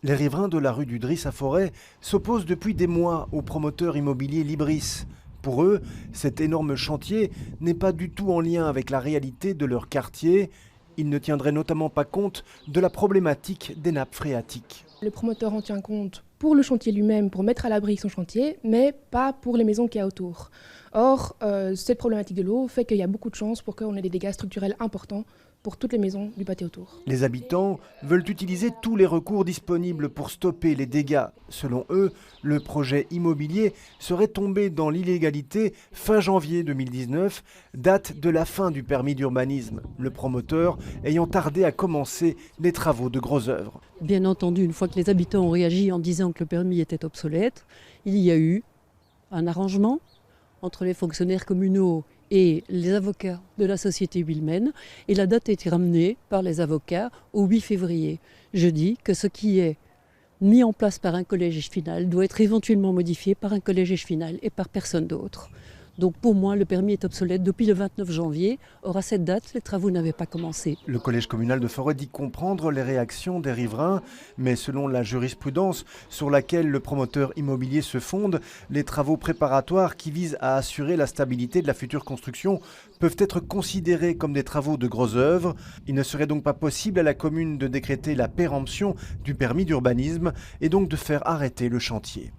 Les riverains de la rue du Driss à Forêt s'opposent depuis des mois au promoteur immobilier Libris. Pour eux, cet énorme chantier n'est pas du tout en lien avec la réalité de leur quartier. Il ne tiendrait notamment pas compte de la problématique des nappes phréatiques. Le promoteur en tient compte pour le chantier lui-même, pour mettre à l'abri son chantier, mais pas pour les maisons qu'il y a autour. Or, cette problématique de l'eau fait qu'il y a beaucoup de chances pour qu'on ait des dégâts structurels importants pour toutes les maisons du pâté autour. Les habitants veulent utiliser tous les recours disponibles pour stopper les dégâts. Selon eux, le projet immobilier serait tombé dans l'illégalité fin janvier 2019, date de la fin du permis d'urbanisme, le promoteur ayant tardé à commencer les travaux de grosses œuvres. Bien entendu, une fois que les habitants ont réagi en disant que le permis était obsolète, il y a eu un arrangement entre les fonctionnaires communaux et les avocats de la société Wilmen, et la date a été ramenée par les avocats au 8 février. Je dis que ce qui est mis en place par un collège final doit être éventuellement modifié par un collège final et par personne d'autre. Donc pour moi, le permis est obsolète depuis le 29 janvier. Or, à cette date, les travaux n'avaient pas commencé. Le collège communal de Forêt dit comprendre les réactions des riverains, mais selon la jurisprudence sur laquelle le promoteur immobilier se fonde, les travaux préparatoires qui visent à assurer la stabilité de la future construction peuvent être considérés comme des travaux de grosses œuvres. Il ne serait donc pas possible à la commune de décréter la péremption du permis d'urbanisme et donc de faire arrêter le chantier.